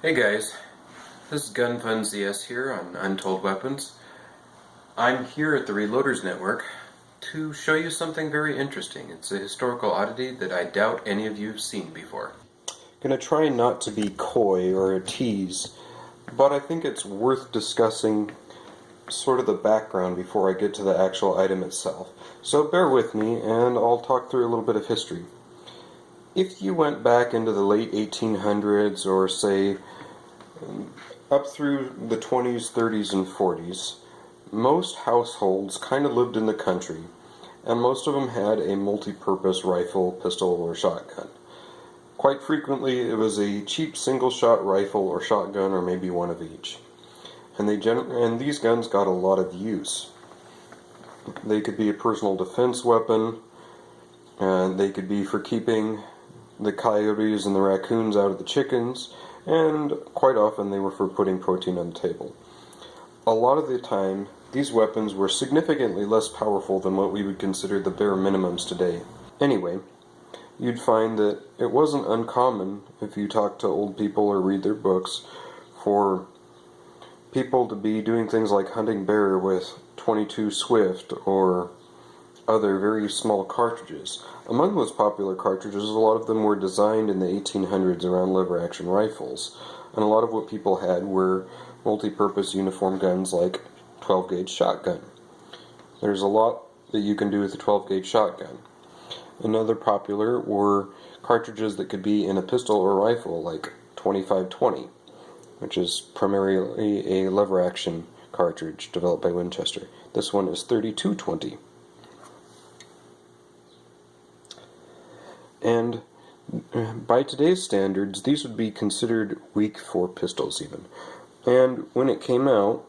Hey guys, this is Gun Fun ZS here on Untold Weapons. I'm here at the Reloaders Network to show you something very interesting. It's a historical oddity that I doubt any of you have seen before. Gonna try not to be coy or a tease, but I think it's worth discussing sort of the background before I get to the actual item itself. So bear with me and I'll talk through a little bit of history. If you went back into the late 1800s or say up through the 20s, 30s, and 40s, most households kind of lived in the country, and most of them had a multi-purpose rifle, pistol, or shotgun. Quite frequently, it was a cheap single-shot rifle or shotgun, or maybe one of each. And these guns got a lot of use. They could be a personal defense weapon, and they could be for keeping the coyotes and the raccoons out of the chickens, and quite often they were for putting protein on the table. A lot of the time, these weapons were significantly less powerful than what we would consider the bare minimums today. Anyway, you'd find that it wasn't uncommon, if you talk to old people or read their books, for people to be doing things like hunting bear with .22 Swift or other very small cartridges. Among those popular cartridges, a lot of them were designed in the 1800s around lever-action rifles, and a lot of what people had were multi-purpose uniform guns like 12-gauge shotgun. There's a lot that you can do with a 12-gauge shotgun. Another popular were cartridges that could be in a pistol or rifle like 25-20, which is primarily a lever-action cartridge developed by Winchester. This one is 32-20. And by today's standards, these would be considered weak for pistols even. And when it came out,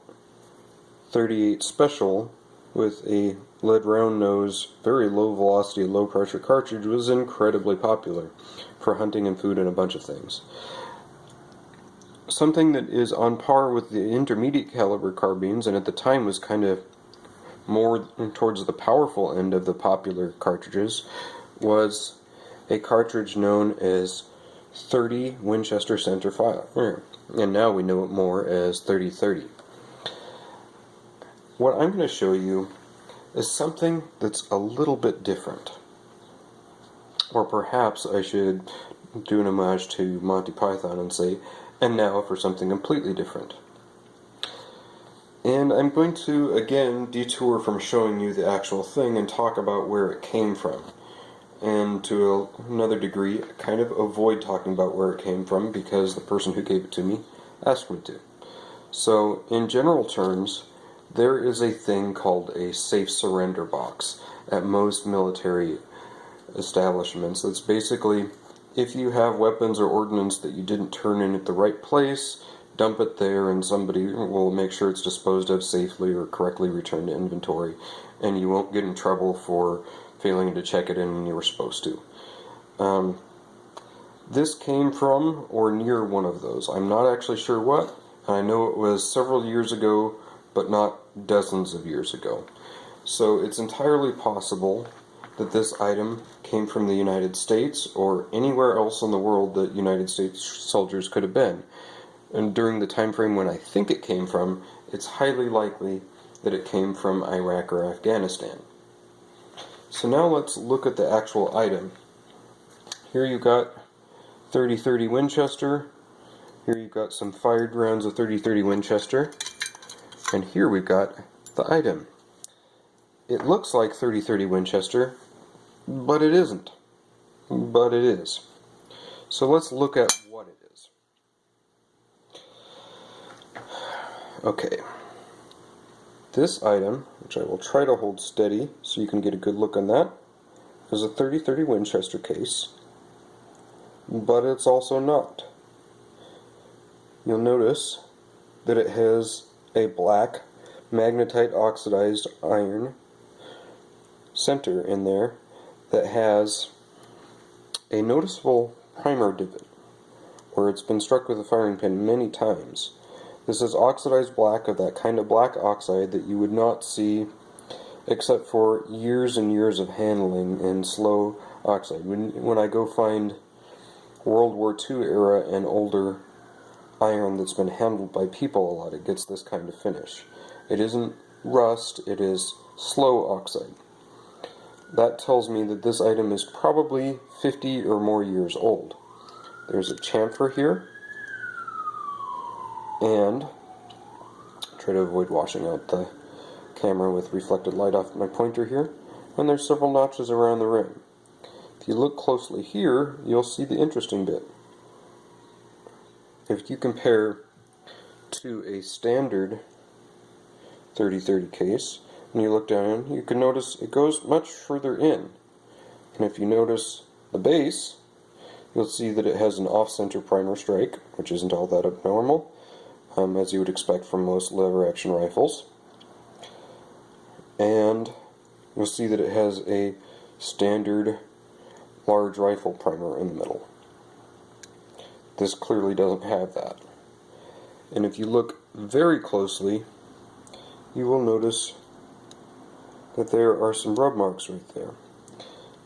38 Special with a lead round nose, very low velocity, low pressure cartridge was incredibly popular for hunting and food and a bunch of things. Something that is on par with the intermediate caliber carbines, and at the time was kind of more towards the powerful end of the popular cartridges, was a cartridge known as 30 Winchester Center Fire, and now we know it more as 30-30. What I'm going to show you is something that's a little bit different. Or perhaps I should do an homage to Monty Python and say, and now for something completely different. And I'm going to, again, detour from showing you the actual thing and talk about where it came from. And to another degree, kind of avoid talking about where it came from because the person who gave it to me asked me to. So, in general terms, there is a thing called a safe surrender box at most military establishments. That's basically, if you have weapons or ordnance that you didn't turn in at the right place, dump it there and somebody will make sure it's disposed of safely or correctly returned to inventory, and you won't get in trouble for failing to check it in when you were supposed to. This came from or near one of those. I'm not actually sure what. I know it was several years ago, but not dozens of years ago. So it's entirely possible that this item came from the United States or anywhere else in the world that United States soldiers could have been. And during the time frame when I think it came from, it's highly likely that it came from Iraq or Afghanistan. So now let's look at the actual item. Here you've got 30-30 Winchester. Here you've got some fired rounds of 30-30 Winchester. And here we've got the item. It looks like 30-30 Winchester, but it isn't. But it is. So let's look at what it is. Okay. This item, which I will try to hold steady so you can get a good look on that, is a 30-30 Winchester case, but it's also not. You'll notice that it has a black magnetite oxidized iron center in there that has a noticeable primer divot where it's been struck with a firing pin many times. This is oxidized black of that kind of black oxide that you would not see except for years and years of handling in slow oxide. When I go find World War II era and older iron that's been handled by people a lot, it gets this kind of finish. It isn't rust, it is slow oxide. That tells me that this item is probably 50 or more years old. There's a chamfer here, and try to avoid washing out the camera with reflected light off my pointer here, and there's several notches around the rim. If you look closely here, you'll see the interesting bit. If you compare to a standard 30-30 case, and you look down, you can notice it goes much further in. And if you notice the base, you'll see that it has an off-center primer strike, which isn't all that abnormal, as you would expect from most lever-action rifles. And you'll see that it has a standard large rifle primer in the middle. This clearly doesn't have that. And if you look very closely, you will notice that there are some rub marks right there.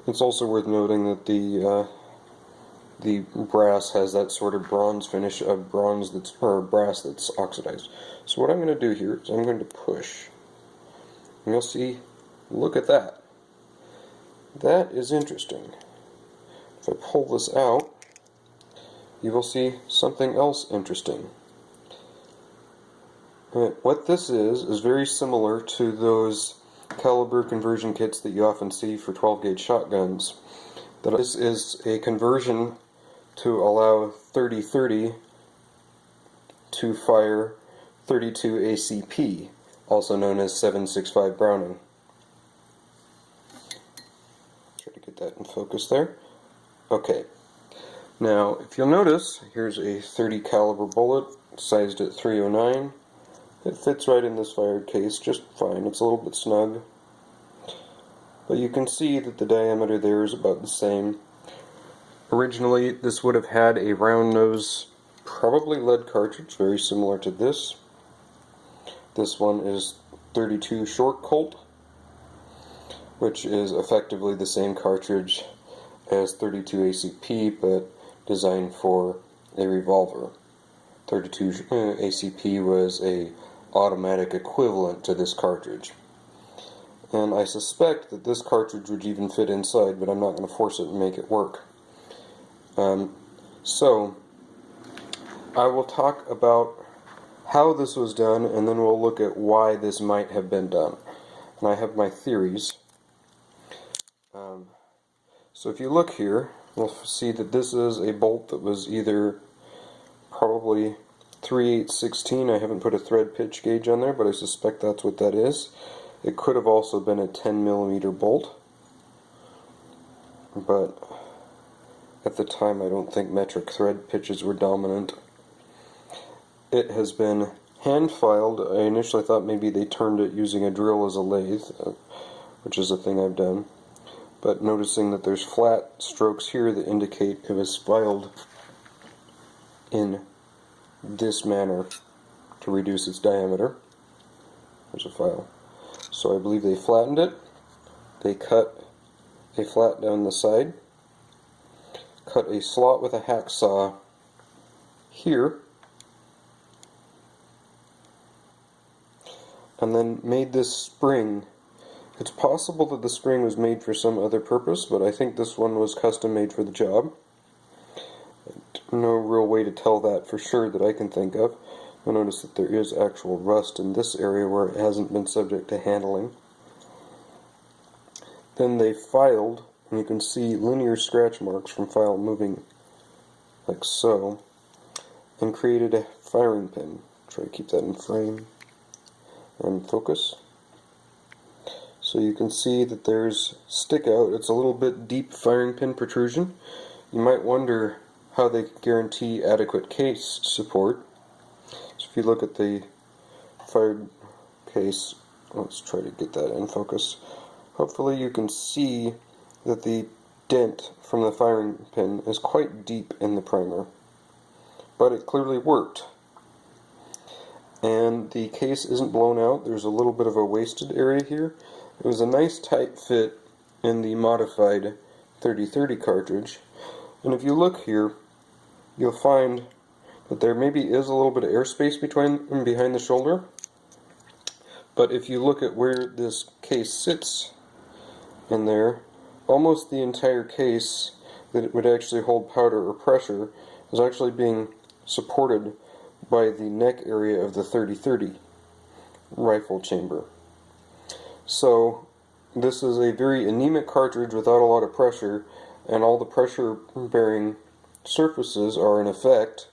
It's also worth noting that the brass has that sort of bronze finish of brass that's oxidized. So what I'm going to do here is I'm going to push. And you'll see, look at that. That is interesting. If I pull this out, you will see something else interesting. What this is very similar to those caliber conversion kits that you often see for 12-gauge shotguns. This is a conversion to allow 30-30 to fire 32 ACP, also known as 7.65 Browning. Try to get that in focus there. Okay. Now, if you'll notice, here's a 30 caliber bullet, sized at 309. It fits right in this fired case just fine. It's a little bit snug. But you can see that the diameter there is about the same. Originally, this would have had a round nose, probably lead cartridge, very similar to this. This one is 32 short Colt, which is effectively the same cartridge as 32 ACP, but designed for a revolver. 32 ACP was a automatic equivalent to this cartridge. And I suspect that this cartridge would even fit inside, but I'm not going to force it and make it work. So, I will talk about how this was done, and then we'll look at why this might have been done. And I have my theories. So if you look here, you'll see that this is a bolt that was either probably 3/8/16. I haven't put a thread pitch gauge on there, but I suspect that's what that is. It could have also been a 10mm bolt, but at the time I don't think metric thread pitches were dominant. It has been hand filed. I initially thought maybe they turned it using a drill as a lathe, which is a thing I've done. But noticing that there's flat strokes here that indicate it was filed in this manner to reduce its diameter. There's a file. So I believe they flattened it. They cut a flat down the side, cut a slot with a hacksaw here, and then made this spring. It's possible that the spring was made for some other purpose, but I think this one was custom made for the job. No real way to tell that for sure that I can think of. You'll notice that there is actual rust in this area where it hasn't been subject to handling. Then they filed, and you can see linear scratch marks from file moving like so, and created a firing pin. Try to keep that in frame and focus. So you can see that there's stick out. It's a little bit deep firing pin protrusion. You might wonder how they guarantee adequate case support. So if you look at the fired case, let's try to get that in focus. Hopefully you can see that the dent from the firing pin is quite deep in the primer. But it clearly worked. And the case isn't blown out. There's a little bit of a wasted area here. It was a nice tight fit in the modified 30-30 cartridge. And if you look here, you'll find But there maybe is a little bit of airspace behind the shoulder. But if you look at where this case sits in there, almost the entire case that it would actually hold powder or pressure is actually being supported by the neck area of the 30-30 rifle chamber. So this is a very anemic cartridge without a lot of pressure, and all the pressure bearing surfaces are in effect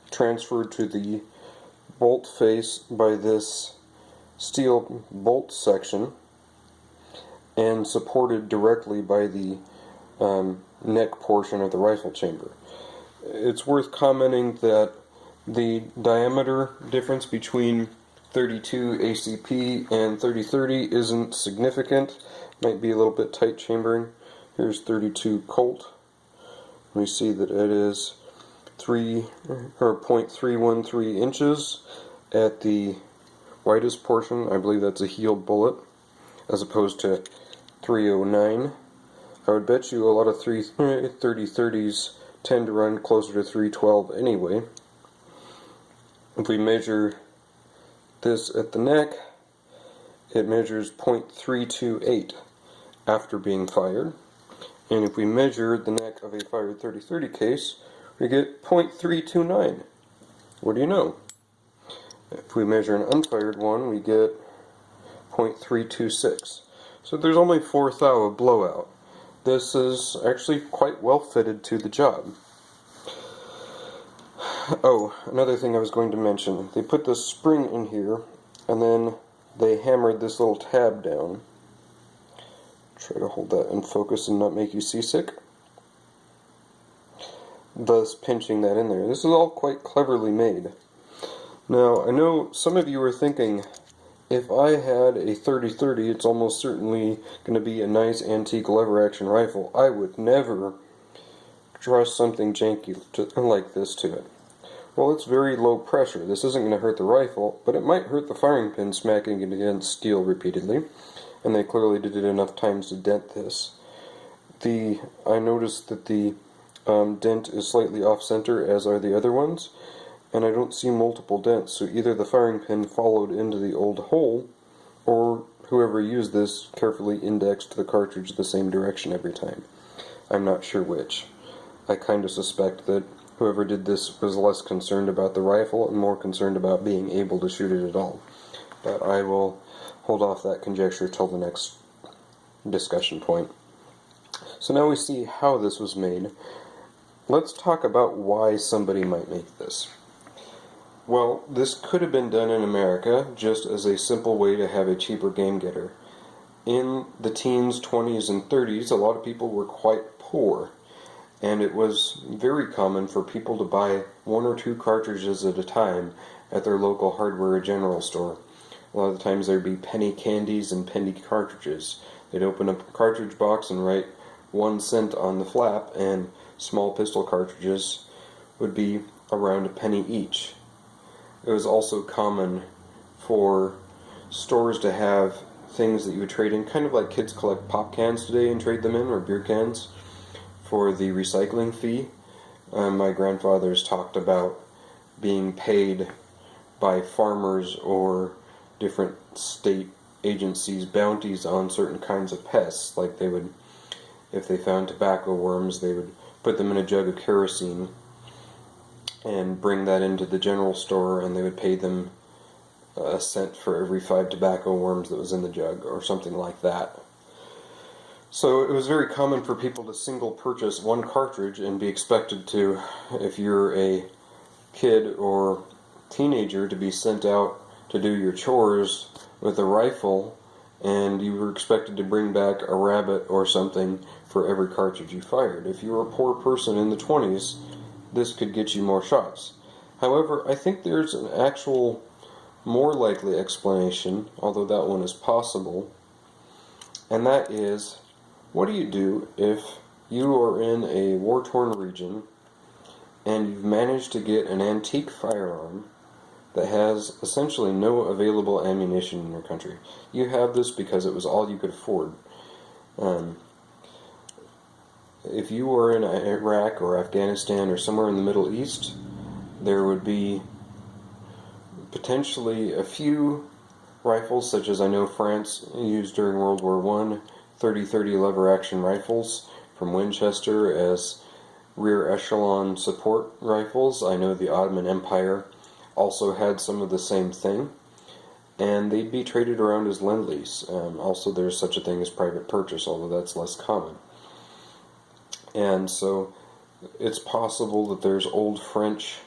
transferred to the bolt face by this steel bolt section and supported directly by the neck portion of the rifle chamber. It's worth commenting that the diameter difference between 32 ACP and 30-30 isn't significant. Might be a little bit tight chambering. Here's 32 Colt. We see that it is 0.313 inches at the widest portion. I believe that's a heeled bullet, as opposed to 309. I would bet you a lot of 30-30s tend to run closer to 312 anyway. If we measure this at the neck, it measures 0.328 after being fired. And if we measure the neck of a fired 30-30 case, we get 0.329. What do you know? If we measure an unfired one, we get 0.326. So there's only 4 thou of blowout. This is actually quite well fitted to the job. Oh, another thing I was going to mention. They put this spring in here, and then they hammered this little tab down. Try to hold that in focus and not make you seasick. Thus pinching that in there. This is all quite cleverly made. Now, I know some of you are thinking, if I had a 30-30, it's almost certainly going to be a nice antique lever-action rifle. I would never trust something janky like this to it. Well, it's very low pressure. This isn't going to hurt the rifle, but it might hurt the firing pin smacking it against steel repeatedly, and they clearly did it enough times to dent this. I noticed that the dent is slightly off-center, as are the other ones, and I don't see multiple dents, so either the firing pin followed into the old hole, or whoever used this carefully indexed the cartridge the same direction every time. I'm not sure which. I kind of suspect that whoever did this was less concerned about the rifle and more concerned about being able to shoot it at all. But I will hold off that conjecture till the next discussion point. So now we see how this was made. Let's talk about why somebody might make this. Well, this could have been done in America just as a simple way to have a cheaper game getter. In the teens, 20s, and 30s, a lot of people were quite poor, and it was very common for people to buy 1 or 2 cartridges at a time at their local hardware or general store. A lot of the times there'd be penny candies and penny cartridges. They'd open up a cartridge box and write 1 cent on the flap, and small pistol cartridges would be around a penny each. It was also common for stores to have things that you would trade in, kind of like kids collect pop cans today and trade them in, or beer cans, for the recycling fee. My grandfather's talked about being paid by farmers or different state agencies bounties on certain kinds of pests. Like they would, if they found tobacco worms, they would put them in a jug of kerosene and bring that into the general store, and they would pay them a cent for every 5 tobacco worms that was in the jug, or something like that. So it was very common for people to single purchase 1 cartridge and be expected to, if you're a kid or teenager, to be sent out to do your chores with a rifle, and you were expected to bring back a rabbit or something for every cartridge you fired. If you were a poor person in the 20s, this could get you more shots. However, I think there's an actual more likely explanation, although that one is possible, and that is, what do you do if you are in a war-torn region and you've managed to get an antique firearm that has essentially no available ammunition in your country? You have this because it was all you could afford. If you were in Iraq or Afghanistan or somewhere in the Middle East, there would be potentially a few rifles, such as I know France used during World War I, 30-30 lever-action rifles from Winchester as rear echelon support rifles. I know the Ottoman Empire also had some of the same thing, and they'd be traded around as lend-lease. Also, there's such a thing as private purchase, although that's less common. And so it's possible that there's old French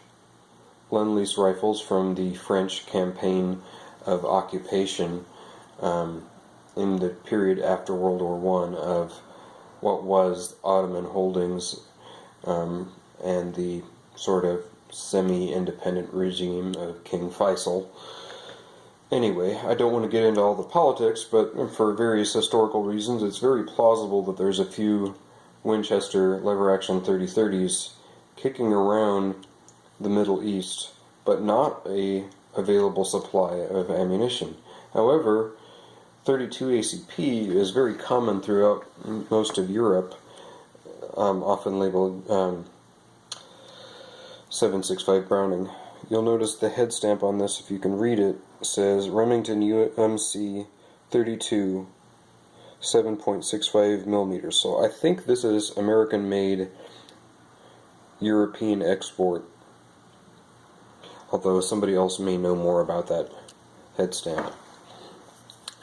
lend-lease rifles from the French campaign of occupation in the period after World War I of what was Ottoman holdings and the sort of semi-independent regime of King Faisal. Anyway, I don't want to get into all the politics, but for various historical reasons, it's very plausible that there's a few Winchester lever-action 30-30s kicking around the Middle East, but not a available supply of ammunition. However, 32 ACP is very common throughout most of Europe, often labeled 7.65 Browning. You'll notice the head stamp on this, if you can read it, says Remington UMC 32 7.65 millimeters. So I think this is American-made European export, although somebody else may know more about that head stamp.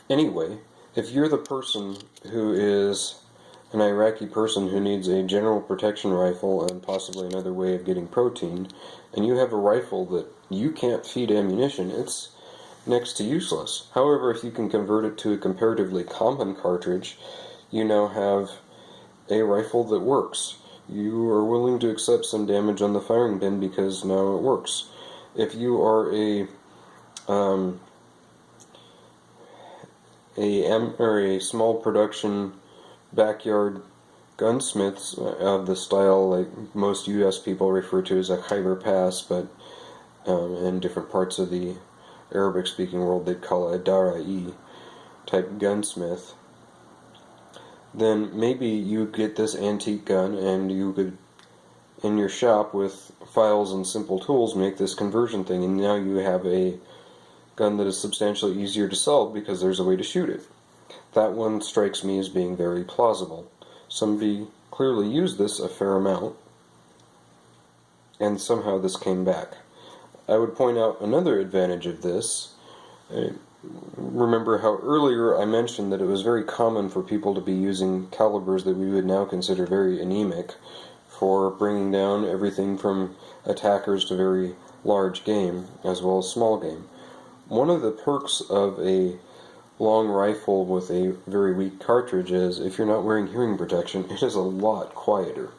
Anyway, if you're the person who is an Iraqi person who needs a general protection rifle and possibly another way of getting protein, and you have a rifle that you can't feed ammunition, it's next to useless. However, if you can convert it to a comparatively common cartridge, you now have a rifle that works. You are willing to accept some damage on the firing pin because now it works. If you are a small production backyard gunsmiths of the style like most U.S. people refer to as a Khyber Pass, but in different parts of the Arabic-speaking world they'd call it a Darai type gunsmith, then maybe you get this antique gun and you could, in your shop with files and simple tools, make this conversion thing, and now you have a gun that is substantially easier to sell because there's a way to shoot it. That one strikes me as being very plausible. Somebody clearly used this a fair amount, and somehow this came back. I would point out another advantage of this. Remember how earlier I mentioned that it was very common for people to be using calibers that we would now consider very anemic for bringing down everything from attackers to very large game, as well as small game. One of the perks of a long rifle with a very weak cartridge is if you're not wearing hearing protection, it is a lot quieter.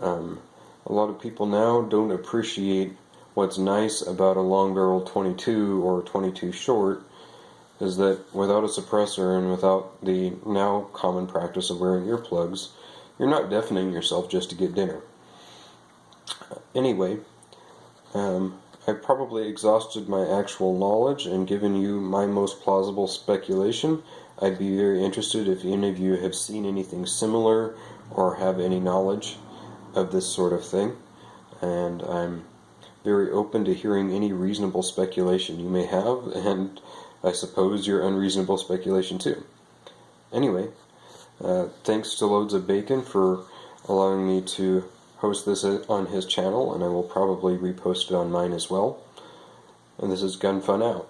A lot of people now don't appreciate what's nice about a long-barreled 22 or 22 short is that without a suppressor and without the now common practice of wearing earplugs, you're not deafening yourself just to get dinner. Anyway, I've probably exhausted my actual knowledge and given you my most plausible speculation. I'd be very interested if any of you have seen anything similar or have any knowledge of this sort of thing, and I'm very open to hearing any reasonable speculation you may have, and I suppose your unreasonable speculation too. Anyway, thanks to Loads of Bacon for allowing me to host this on his channel, and I will probably repost it on mine as well. And this is Gun Fun out.